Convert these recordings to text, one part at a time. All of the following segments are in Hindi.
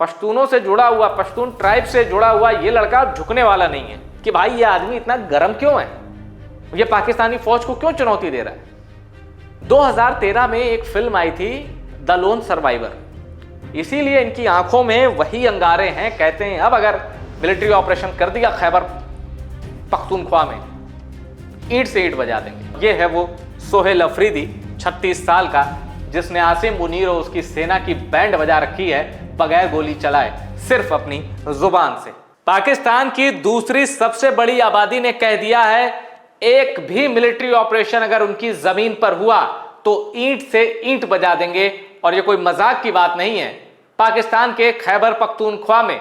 पश्तूनों से जुड़ा हुआ, पश्तून ट्राइब से जुड़ा हुआ ये लड़का झुकने वाला नहीं है कि भाई ये आदमी इतना गर्म क्यों है, ये पाकिस्तानी फौज को क्यों चुनौती दे रहा है। 2013 में एक फिल्म आई थी द लोन सर्वाइवर, इसीलिए इनकी आंखों में वही अंगारे हैं। कहते हैं अब अगर मिलिट्री ऑपरेशन कर दिया खैबर पख्तूनख्वा में, ईंट से ईंट बजा देंगे। ये है वो सोहेल अफरीदी, 36 साल का, जिसने आसिम मुनीर और उसकी सेना की बैंड बजा रखी है बगैर गोली चलाए, सिर्फ अपनी जुबान से। पाकिस्तान की दूसरी सबसे बड़ी आबादी ने कह दिया है एक भी मिलिट्री ऑपरेशन अगर उनकी जमीन पर हुआ तो ईंट से ईंट बजा देंगे। और ये कोई मजाक की बात नहीं है। पाकिस्तान के खैबर पख्तूनख्वा में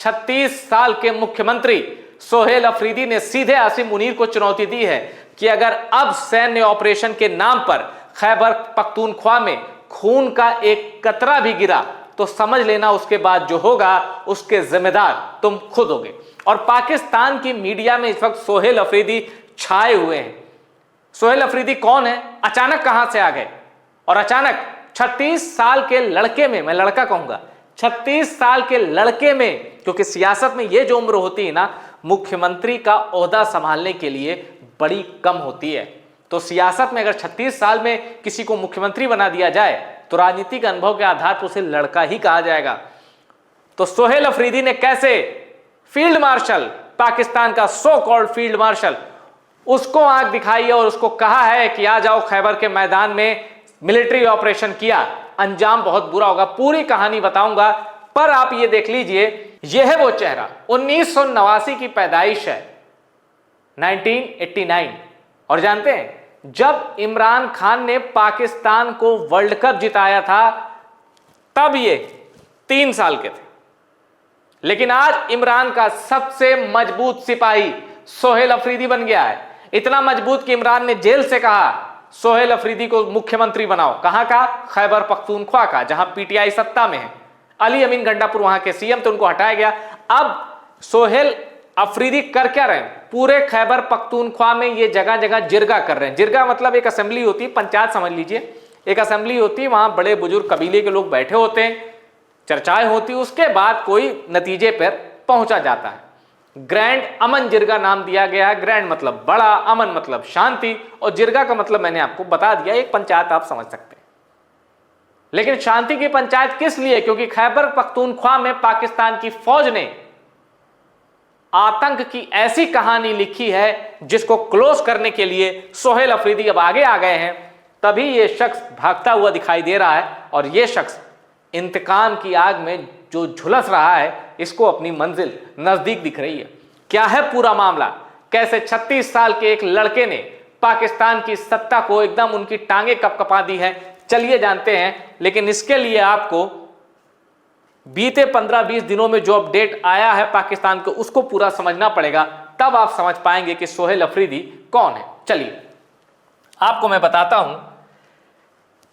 36 साल के मुख्यमंत्री सोहेल अफरीदी ने सीधे आसिम मुनीर को चुनौती दी है कि अगर अब सैन्य ऑपरेशन के नाम पर खैबर पख्तूनख्वा में खून का एक कतरा भी गिरा तो समझ लेना उसके बाद जो होगा उसके जिम्मेदार तुम खुद होगे। और पाकिस्तान की मीडिया में इस वक्त सोहेल अफरीदी छाए हुए हैं। सोहेल अफरीदी कौन है, अचानक कहां से आ गए, और अचानक 36 साल के लड़के में, मैं लड़का कहूंगा, 36 साल के लड़के में, क्योंकि सियासत में यह जो उम्र होती है ना, मुख्यमंत्री का ओहदा संभालने के लिए बड़ी कम होती है। तो सियासत में अगर 36 साल में किसी को मुख्यमंत्री बना दिया जाए तो राजनीतिक अनुभव के आधार पर उसे लड़का ही कहा जाएगा। तो सोहेल अफरीदी ने कैसे फील्ड मार्शल, पाकिस्तान का सो कॉल्ड फील्ड मार्शल, उसको आंख दिखाई है और उसको कहा है कि आ जाओ खैबर के मैदान में, मिलिट्री ऑपरेशन किया, अंजाम बहुत बुरा होगा। पूरी कहानी बताऊंगा, पर आप ये देख लीजिए, यह है वो चेहरा। 1989 की पैदाइश है, 1989। और जानते हैं जब इमरान खान ने पाकिस्तान को वर्ल्ड कप जिताया था तब ये 3 साल के थे। लेकिन आज इमरान का सबसे मजबूत सिपाही सोहेल अफरीदी बन गया है। इतना मजबूत कि इमरान ने जेल से कहा सोहेल अफरीदी को मुख्यमंत्री बनाओ। कहां का? खैबर पख्तूनख्वा का, जहां पीटीआई सत्ता में है। अली अमीन गंडापुर वहां के सीएम थे, उनको हटाया गया। अब सोहेल अफरीदी कर क्या रहे हैं? पूरे खैबर पख्तूनख्वा में ये जगह जगह जिरगा कर रहे हैं। जिरगा मतलब एक असेंबली होती है, पंचायत समझ लीजिए, एक असेंबली होती है, वहां बड़े बुजुर्ग कबीले के लोग बैठे होते हैं, चर्चाएं होती, उसके बाद कोई नतीजे पर पहुंचा जाता है। ग्रैंड अमन जिरगा नाम दिया गया है। ग्रैंड मतलब बड़ा, अमन मतलब शांति, और जिरगा का मतलब मैंने आपको बता दिया, एक पंचायत आप समझ सकते हैं। लेकिन शांति की पंचायत किस लिए? क्योंकि खैबर पख्तूनख्वा में पाकिस्तान की फौज ने आतंक की ऐसी कहानी लिखी है जिसको क्लोज करने के लिए सोहेल अफरीदी अब आगे आ गए हैं। तभी यह शख्स भागता हुआ दिखाई दे रहा है, और यह शख्स इंतकाम की आग में जो झुलस रहा है, इसको अपनी मंजिल नजदीक दिख रही है। क्या है पूरा मामला? कैसे 36 साल के एक लड़के ने पाकिस्तान की सत्ता को एकदम उनकी टांगे कपकपा दी है, चलिए जानते हैं। लेकिन इसके लिए आपको बीते 15-20 दिनों में जो अपडेट आया है पाकिस्तान को, उसको पूरा समझना पड़ेगा, तब आप समझ पाएंगे कि सोहेल अफरीदी कौन है। चलिए आपको मैं बताता हूं।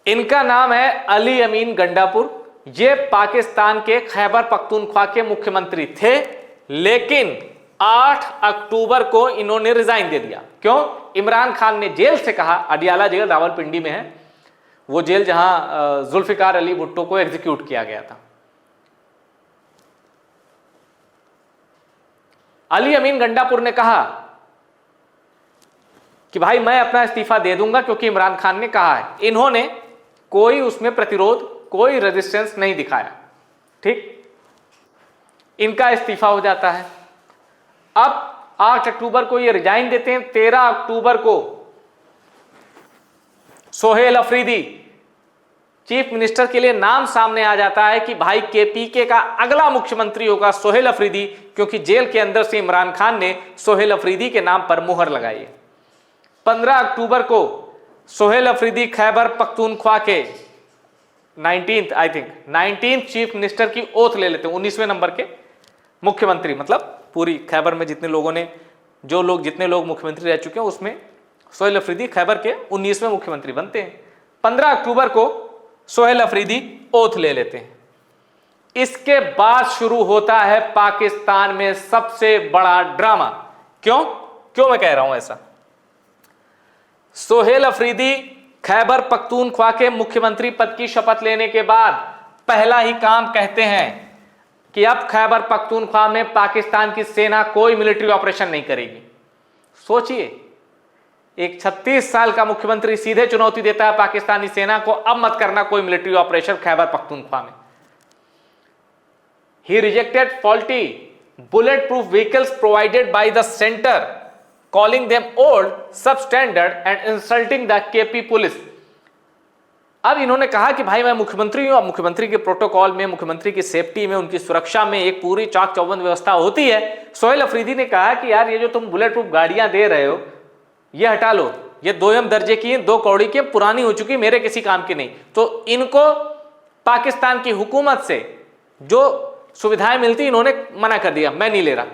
इनका नाम है अली अमीन गंडापुर। ये पाकिस्तान के खैबर पख्तूनख्वा के मुख्यमंत्री थे, लेकिन 8 अक्टूबर को इन्होंने रिजाइन दे दिया। क्यों? इमरान खान ने जेल से कहा, अडियाला जेल रावलपिंडी में है वो जेल जहां जुल्फिकार अली भुट्टो को एग्जीक्यूट किया गया था। अली अमीन गंडापुर ने कहा कि भाई मैं अपना इस्तीफा दे दूंगा, क्योंकि इमरान खान ने कहा है। इन्होंने कोई उसमें प्रतिरोध, कोई रेजिस्टेंस नहीं दिखाया। ठीक, इनका इस्तीफा हो जाता है। अब 8 अक्टूबर को ये रिजाइन देते हैं। 13 अक्टूबर को सोहेल अफरीदी चीफ मिनिस्टर के लिए नाम सामने आ जाता है कि भाई केपीके का अगला मुख्यमंत्री होगा सोहेल अफरीदी, क्योंकि जेल के अंदर से इमरान खान ने सोहेल अफरीदी के नाम पर मुहर लगाई है। 15 अक्टूबर को सोहेल अफरीदी खैबर पख्तूनख्वा के 19th चीफ मिनिस्टर की ओथ ले लेते हैं। 19वें नंबर के मुख्यमंत्री, मतलब पूरी खैबर में जितने लोगों ने, जितने लोग मुख्यमंत्री रह चुके हैं, उसमें सोहेल अफरीदी खैबर के 19वें मुख्यमंत्री बनते हैं। 15 अक्टूबर को सोहेल अफरीदी ओथ ले लेते हैं। इसके बाद शुरू होता है पाकिस्तान में सबसे बड़ा ड्रामा। क्यों मैं कह रहा हूं ऐसा? सोहेल अफरीदी खैबर पख्तूनख्वा के मुख्यमंत्री पद की शपथ लेने के बाद पहला ही काम कहते हैं, कि अब खैबर पख्तूनख्वा में पाकिस्तान की सेना कोई मिलिट्री ऑपरेशन नहीं करेगी। सोचिए, एक 36 साल का मुख्यमंत्री सीधे चुनौती देता है पाकिस्तानी सेना को, अब मत करना कोई मिलिट्री ऑपरेशन खैबर पख्तूनख्वा में। He rejected faulty bulletproof vehicles provided by the center, calling them old, substandard and insulting the KP police. अब इन्होंने कहा कि भाई मैं मुख्यमंत्री हूं, अब मुख्यमंत्री के प्रोटोकॉल में, मुख्यमंत्री की सेफ्टी में, उनकी सुरक्षा में एक पूरी चाक चौबंद व्यवस्था होती है। सोहेल अफरीदी ने कहा कि यार ये जो तुम बुलेट प्रूफ गाड़ियां दे रहे हो ये हटा लो, ये दोयम दर्जे की, 2 कौड़ी की, पुरानी हो चुकी, मेरे किसी काम की नहीं। तो इनको पाकिस्तान की हुकूमत से जो सुविधाएं मिलती इन्होंने मना कर दिया, मैं नहीं ले रहा।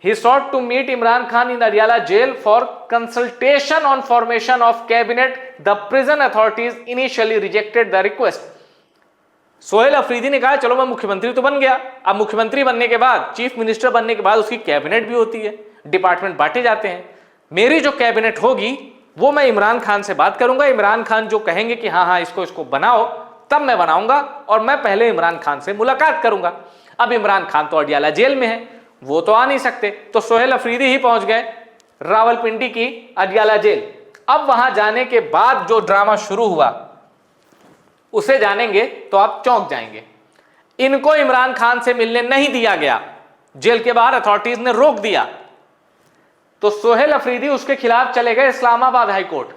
He sought to meet Imran Khan in Adiala jail for consultation on formation of cabinet. The prison authorities initially rejected the request. Sohail Afridi ने कहा चलो मैं मुख्यमंत्री तो बन गया, अब मुख्यमंत्री बनने के बाद, चीफ मिनिस्टर बनने के बाद उसकी कैबिनेट भी होती है, डिपार्टमेंट बांटे जाते हैं। मेरी जो कैबिनेट होगी वो मैं इमरान खान से बात करूंगा, इमरान खान जो कहेंगे कि हाँ हाँ इसको बनाओ, तब मैं बनाऊंगा, और मैं पहले इमरान खान से मुलाकात करूंगा। अब इमरान खान तो अडियाला जेल में है, वो तो आ नहीं सकते, तो सोहेल अफरीदी ही पहुंच गए रावलपिंडी की अडियाला जेल। अब वहां जाने के बाद जो ड्रामा शुरू हुआ उसे जानेंगे तो आप चौंक जाएंगे। इनको इमरान खान से मिलने नहीं दिया गया, जेल के बाहर अथॉरिटीज ने रोक दिया। तो सोहेल अफरीदी उसके खिलाफ चले गए इस्लामाबाद हाई कोर्ट।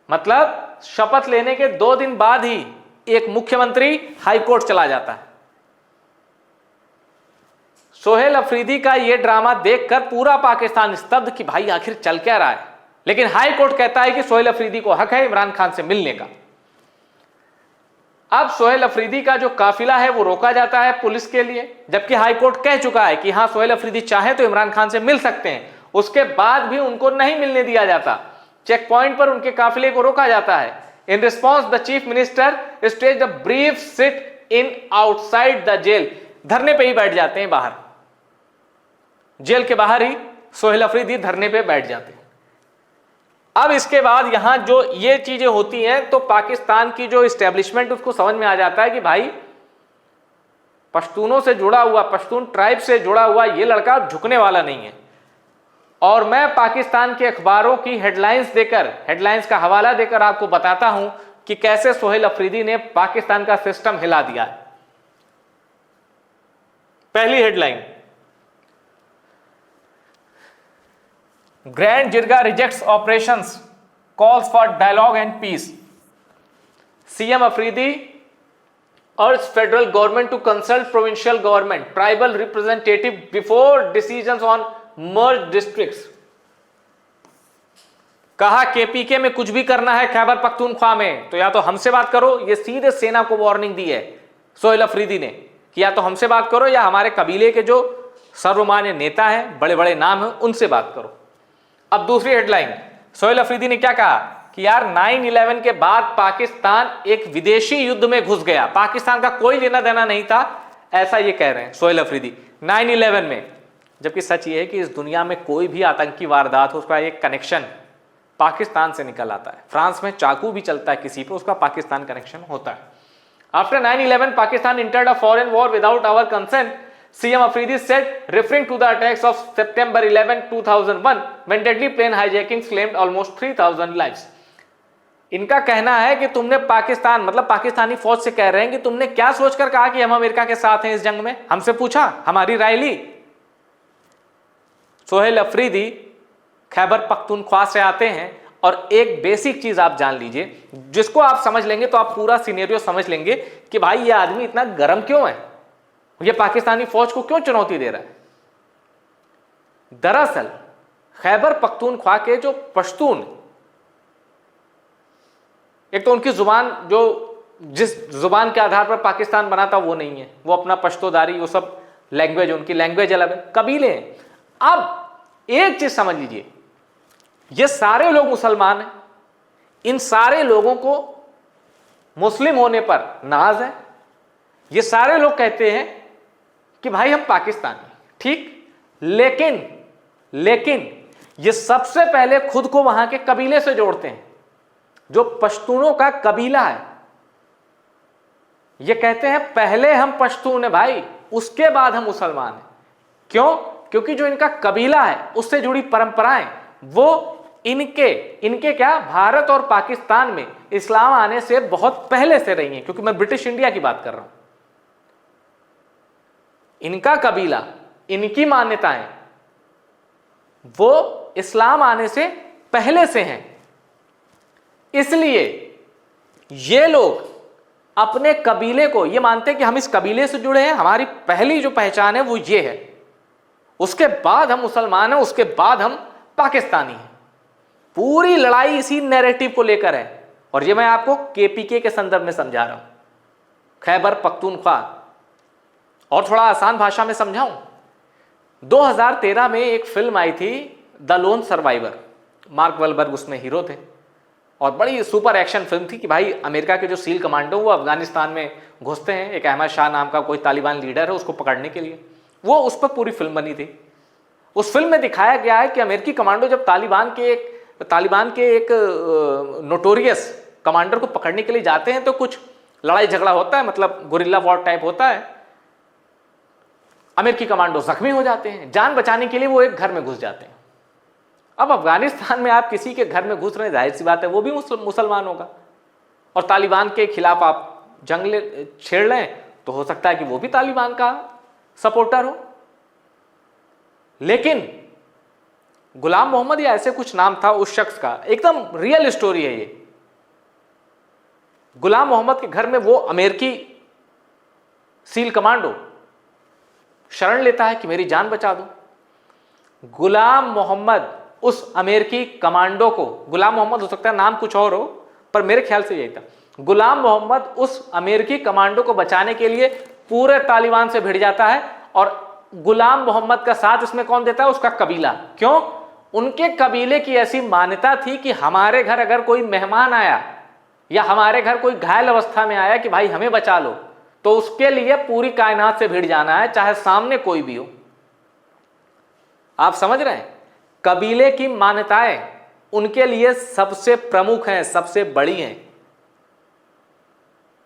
मतलब शपथ लेने के 2 दिन बाद ही एक मुख्यमंत्री हाई कोर्ट चला जाता है। सोहेल अफरीदी का यह ड्रामा देखकर पूरा पाकिस्तान स्तब्ध कि भाई आखिर चल क्या रहा है। लेकिन हाई कोर्ट कहता है कि सोहेल अफरीदी को हक है इमरान खान से मिलने का। अब सोहेल अफरीदी का जो काफिला है वो रोका जाता है पुलिस के लिए, जबकि हाई कोर्ट कह चुका है कि हां सोहेल अफरीदी चाहे तो इमरान खान से मिल सकते हैं। उसके बाद भी उनको नहीं मिलने दिया जाता, चेक पॉइंट पर उनके काफिले को रोका जाता है। In response the chief minister stage the brief sit in outside the jail. धरने पे ही बैठ जाते हैं बाहर, जेल के बाहर ही सोहेल अफरीदी धरने पे बैठ जाते हैं। अब इसके बाद यहां जो ये चीजें होती हैं तो पाकिस्तान की जो इस्टेब्लिशमेंट उसको समझ में आ जाता है कि भाई पश्तूनों से जुड़ा हुआ, पश्तून ट्राइब से जुड़ा हुआ ये लड़का झुकने वाला नहीं है। और मैं पाकिस्तान के अखबारों की हेडलाइंस का हवाला देकर आपको बताता हूं कि कैसे सोहेल अफरीदी ने पाकिस्तान का सिस्टम हिला दिया है। पहली headline, grand jirga rejects operations, calls for dialogue and peace. CM Afridi urged federal government to consult provincial government, tribal representative before decisions on merged districts। कहा केपीके में कुछ भी करना है खैबर पख्तूनख्वा में तो या तो हमसे बात करो, ये सीधे सेना को वार्निंग दी है सोहेल अफरीदी ने कि या तो हमसे बात करो या हमारे कबीले के जो सर्वमान्य नेता हैं, बड़े बड़े नाम हैं, उनसे बात करो। अब दूसरी हेडलाइन, सोहेल अफरीदी ने क्या कहा कि यार 9/11 के बाद पाकिस्तान एक विदेशी युद्ध में घुस गया, पाकिस्तान का कोई लेना देना नहीं था, ऐसा ये कह रहे हैं सोहेल अफरीदी 9/11 में। जबकि सच ये है कि इस दुनिया में कोई भी आतंकी वारदात हो उसका एक कनेक्शन पाकिस्तान से निकल आता है। फ्रांस में चाकू भी चलता है किसी पर, उसका पाकिस्तान कनेक्शन होता है। After 9/11 Pakistan entered a foreign war without our consent, CM Afridi said, referring to the attacks of September 11, 2001, when deadly plane hijackings claimed almost 3,000 lives। इनका कहना है कि तुमने पाकिस्तान, मतलब पाकिस्तानी फौज से कह रहे हैं कि तुमने क्या सोचकर कहा कि हम अमेरिका के साथ हैं इस जंग में, हमसे पूछा, हमारी राय ली। सोहेल अफरीदी खैबर पख्तूनख्वा से आते हैं और एक बेसिक चीज आप जान लीजिए, जिसको आप समझ लेंगे तो आप पूरा सिनेरियो समझ लेंगे कि भाई ये आदमी इतना गर्म क्यों है, ये पाकिस्तानी फौज को क्यों चुनौती दे रहा है। दरअसल खैबर पख्तूनख्वा के जो पश्तून, एक तो उनकी जुबान, जो जिस जुबान के आधार पर पाकिस्तान बना था वो नहीं है, वो अपना पश्तोदारी, वो सब लैंग्वेज, उनकी लैंग्वेज अलग है, कबीले हैं। अब एक चीज समझ लीजिए, ये सारे लोग मुसलमान हैं, इन सारे लोगों को मुस्लिम होने पर नाज है। ये सारे लोग कहते हैं कि भाई हम पाकिस्तानी, ठीक, लेकिन ये सबसे पहले खुद को वहां के कबीले से जोड़ते हैं। जो पश्तूनों का कबीला है ये कहते हैं पहले हम पश्तून है भाई, उसके बाद हम मुसलमान हैं। क्यों? क्योंकि जो इनका कबीला है उससे जुड़ी परंपराएं वो इनके क्या भारत और पाकिस्तान में इस्लाम आने से बहुत पहले से रही हैं, क्योंकि मैं ब्रिटिश इंडिया की बात कर रहा हूं। इनका कबीला, इनकी मान्यताएं वो इस्लाम आने से पहले से हैं। इसलिए ये लोग अपने कबीले को ये मानते हैं कि हम इस कबीले से जुड़े हैं, हमारी पहली जो पहचान है वो ये है, उसके बाद हम मुसलमान हैं, उसके बाद हम पाकिस्तानी हैं। पूरी लड़ाई इसी नैरेटिव को लेकर है। और ये मैं आपको केपीके के संदर्भ में समझा रहा हूं, खैबर पख्तूनख्वा। और थोड़ा आसान भाषा में समझाऊं, 2013 में एक फिल्म आई थी द लोन सर्वाइवर, मार्क वालबर्ग उसमें हीरो थे, और बड़ी सुपर एक्शन फिल्म थी कि भाई अमेरिका के जो सील कमांडो वो अफगानिस्तान में घुसते हैं, एक अहमद शाह नाम का कोई तालिबान लीडर है, उसको पकड़ने के लिए। वो उस पर पूरी फिल्म बनी थी। उस फिल्म में दिखाया गया है कि अमेरिकी कमांडो जब तालिबान के एक नोटोरियस कमांडर को पकड़ने के लिए जाते हैं तो कुछ लड़ाई झगड़ा होता है, मतलब गुरिल्ला वॉर टाइप होता है। अमेरिकी कमांडो जख्मी हो जाते हैं, जान बचाने के लिए वो एक घर में घुस जाते हैं। अब अफगानिस्तान में आप किसी के घर में घुस रहे हैं, जाहिर सी बात है वो भी मुसलमान होगा, और तालिबान के खिलाफ आप जंग छेड़ लें तो हो सकता है कि वो भी तालिबान का सपोर्टर हो। लेकिन गुलाम मोहम्मद या ऐसे कुछ नाम था उस शख्स का, एकदम रियल स्टोरी है ये। गुलाम मोहम्मद के घर में वो अमेरिकी सील कमांडो शरण लेता है कि मेरी जान बचा दो। गुलाम मोहम्मद उस अमेरिकी कमांडो को, गुलाम मोहम्मद हो सकता है नाम कुछ और हो, पर मेरे ख्याल से यही था, गुलाम मोहम्मद उस अमेरिकी कमांडो को बचाने के लिए पूरे तालिबान से भिड़ जाता है। और गुलाम मोहम्मद का साथ इसमें कौन देता है? उसका कबीला। क्यों? उनके कबीले की ऐसी मान्यता थी कि हमारे घर अगर कोई मेहमान आया या हमारे घर कोई घायल अवस्था में आया कि भाई हमें बचा लो, तो उसके लिए पूरी कायनात से भिड़ जाना है, चाहे सामने कोई भी हो। आप समझ रहे हैं? कबीले की मान्यताएं उनके लिए सबसे प्रमुख हैं, सबसे बड़ी हैं।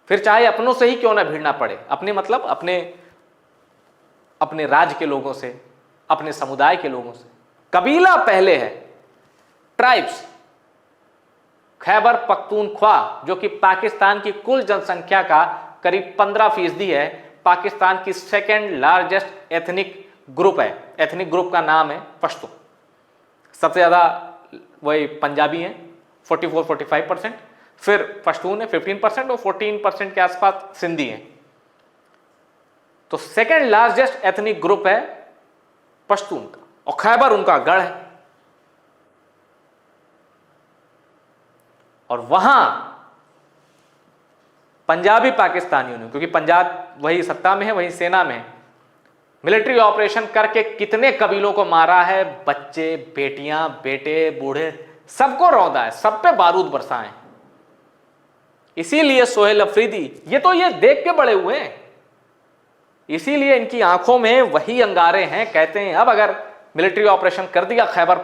फिर चाहे अपनों से ही क्यों ना भिड़ना पड़े, अपने मतलब अपने राज्य के लोगों से, अपने समुदाय के लोगों से। कबीला पहले है। ट्राइब्स, खैबर पख्तूनख्वा जो कि पाकिस्तान की कुल जनसंख्या का करीब 15% है, पाकिस्तान की सेकेंड लार्जेस्ट एथनिक ग्रुप है। एथनिक ग्रुप का नाम है पश्तो। सबसे ज्यादा वही पंजाबी हैं 44-45%, फिर पश्तून है 15% और 14% के आसपास सिंधी हैं। तो सेकेंड लार्जेस्ट एथनिक ग्रुप है पश्तून का, और खैबर उनका गढ़ है। और वहां पंजाबी पाकिस्तानियों ने, क्योंकि पंजाब वही सत्ता में है, वही सेना में है, मिलिट्री ऑपरेशन करके कितने कबीलों को मारा है, बच्चे, बेटियां, बेटे, बूढ़े, सबको रौंदा है, सब पे बारूद बरसाए। इसीलिए सोहेल अफरीदी ये देख के बड़े हुए हैं, इसीलिए इनकी आंखों में वही अंगारे हैं। कहते हैं अब अगर मिलिट्री ऑपरेशन कर दिया खैबर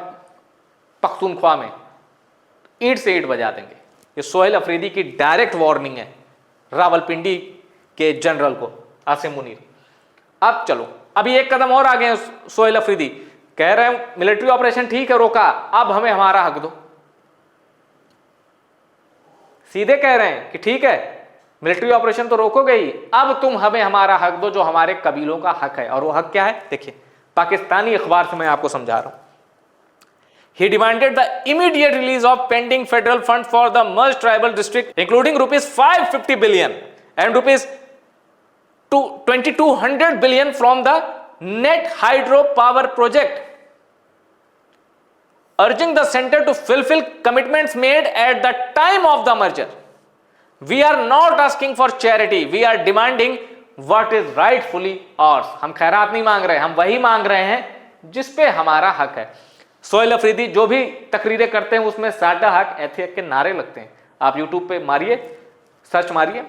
पख्तूनख्वा में, ईंट से ईंट बजा देंगे। ये सोहेल अफरीदी की डायरेक्ट वार्निंग है रावलपिंडी के जनरल को, आसिम मुनीर। अब चलो, अभी एक कदम और आगे हैं सोहेल अफरीदी, कह रहे हैं मिलिट्री ऑपरेशन ठीक है रोका, अब हमें हमारा हक दो। सीधे कह रहे हैं कि ठीक है मिलिट्री ऑपरेशन तो रोकोगे ही, अब तुम हमें हमारा हक दो जो हमारे कबीलों का हक है। और वो हक क्या है? देखिए, पाकिस्तानी अखबार से मैं आपको समझा रहा हूं। He demanded the immediate release of pending federal funds for the merged tribal district, including rupees 550 billion and rupees 2200 billion from the net hydro power project, urging the center to fulfill commitments made at the time of the merger. We are not asking for charity, we are demanding what is rightfully ours. हम खैरात नहीं मांग रहे, हम वही मांग रहे हैं जिस पे हमारा हक है। सोहेल अफरीदी जो भी तकरीरें करते हैं उसमें साडा हक एथियक के नारे लगते हैं। आप यूट्यूब पे मारिए, सर्च मारिए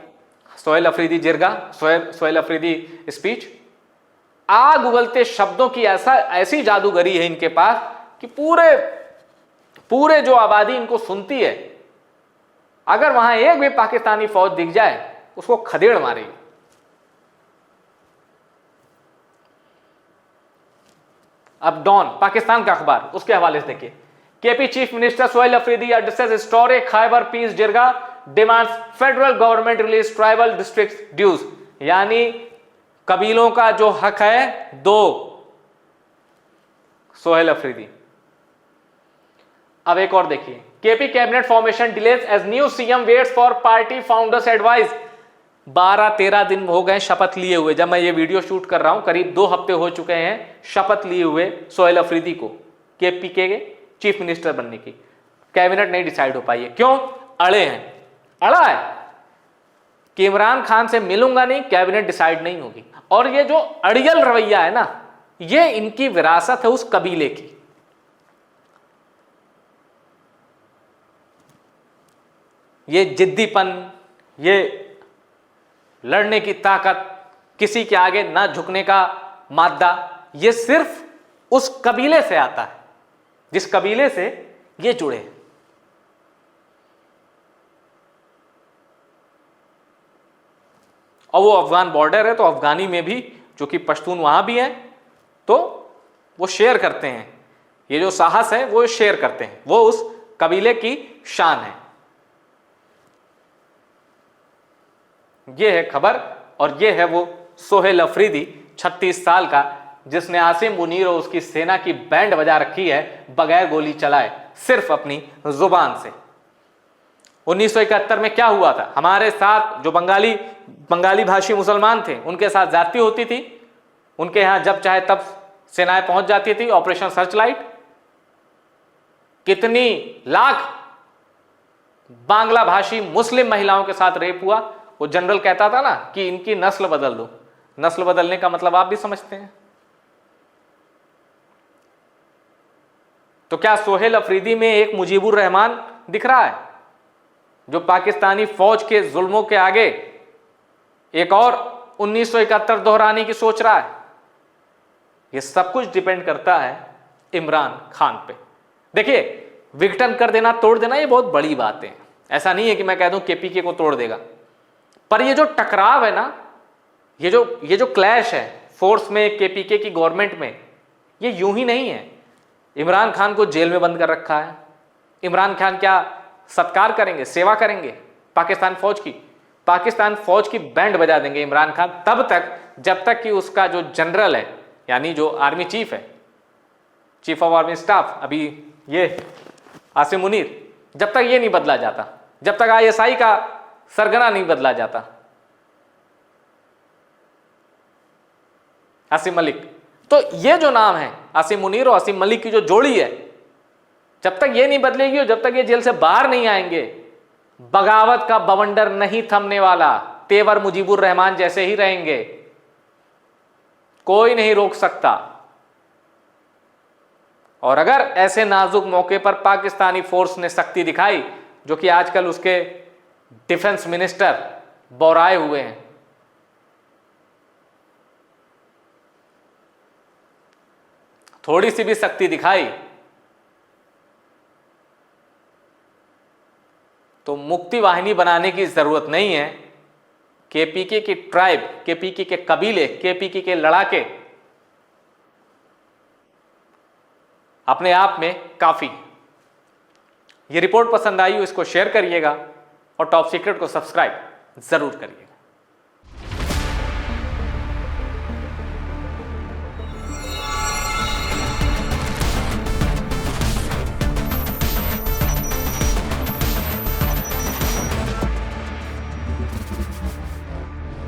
सोहेल अफरीदी जिरगा, सोहेल अफरीदी स्पीच, आग उगलते शब्दों की ऐसी जादूगरी है इनके पास कि पूरे जो आबादी इनको सुनती है, अगर वहां एक भी पाकिस्तानी फौज दिख जाए उसको खदेड़ मारेगी। अब डॉन पाकिस्तान का अखबार, उसके हवाले से देखिए, KP chief minister Sohail Afridi addresses historic Khyber peace jirga, demands federal government release tribal district dues, यानी कबीलों का जो हक है दो, सोहेल अफरीदी। अब एक और देखिए, KP cabinet formation delays as new CM waits for party founders advice. 12-13 दिन हो गए शपथ लिए हुए, जब मैं ये वीडियो शूट कर रहा हूं करीब 2 हफ्ते हो चुके हैं शपथ लिए हुए सोहेल अफरीदी को केपी के चीफ मिनिस्टर बनने की। कैबिनेट नहीं डिसाइड हो पाई है, क्यों? अड़े हैं, अड़ा है कि इमरान खान से मिलूंगा नहीं, कैबिनेट डिसाइड नहीं होगी। और ये जो अड़ियल रवैया है ना, ये इनकी विरासत है उस कबीले की। ये जिद्दीपन, ये लड़ने की ताकत, किसी के आगे ना झुकने का मादा, ये सिर्फ उस कबीले से आता है जिस कबीले से ये जुड़े हैं। और वो अफगान बॉर्डर है, तो अफगानी में भी चूंकि पश्तून वहां भी हैं, तो वो शेयर करते हैं, ये जो साहस है वो शेयर करते हैं, वो उस कबीले की शान है। ये है खबर, और ये है वो सोहेल अफरीदी 36 साल का, जिसने आसिम मुनीर और उसकी सेना की बैंड बजा रखी है बगैर गोली चलाए, सिर्फ अपनी जुबान से। 1971 में क्या हुआ था, हमारे साथ जो बंगाली भाषी मुसलमान थे उनके साथ ज्यादती होती थी, उनके यहां जब चाहे तब सेनाएं पहुंच जाती थी, ऑपरेशन सर्चलाइट। कितनी लाख बांग्ला भाषी मुस्लिम महिलाओं के साथ रेप हुआ। वो जनरल कहता था ना कि इनकी नस्ल बदल दो, नस्ल बदलने का मतलब आप भी समझते हैं। तो क्या सोहेल अफरीदी में एक मुजीबुर रहमान दिख रहा है, जो पाकिस्तानी फौज के जुल्मों के आगे एक और 1971 दोहराने की सोच रहा है? ये सब कुछ डिपेंड करता है इमरान खान पे। देखिए, विघटन कर देना, तोड़ देना, ये बहुत बड़ी बात है। ऐसा नहीं है कि मैं कह दूं केपीके को तोड़ देगा, पर ये जो टकराव है ना, ये जो क्लैश है फोर्स में, केपीके की गवर्नमेंट में, ये यूं ही नहीं है। इमरान खान को जेल में बंद कर रखा है। इमरान खान क्या सत्कार करेंगे, सेवा करेंगे पाकिस्तान फौज की? पाकिस्तान फौज की बैंड बजा देंगे इमरान खान तब तक जब तक कि उसका जो जनरल है, यानी जो आर्मी चीफ है, चीफ ऑफ आर्मी स्टाफ, अभी ये आसिम मुनीर, जब तक ये नहीं बदला जाता, जब तक आईएसआई का सरगना नहीं बदला जाता, आसिम मलिक, तो ये जो नाम है आसिम मुनीर और आसिम मलिक की जो जोड़ी है, जब तक ये नहीं बदलेगी और जब तक ये जेल से बाहर नहीं आएंगे, बगावत का बवंडर नहीं थमने वाला। तेवर मुजीबुर रहमान जैसे ही रहेंगे, कोई नहीं रोक सकता। और अगर ऐसे नाजुक मौके पर पाकिस्तानी फोर्स ने शक्ति दिखाई, जो कि आजकल उसके डिफेंस मिनिस्टर बौराए हुए हैं, थोड़ी सी भी शक्ति दिखाई तो मुक्ति वाहिनी बनाने की जरूरत नहीं है। केपीके की ट्राइब, केपीके के कबीले, केपीके के लड़ाके अपने आप में काफी। ये रिपोर्ट पसंद आई हो इसको शेयर करिएगा और टॉप सीक्रेट को सब्सक्राइब जरूर करिएगा।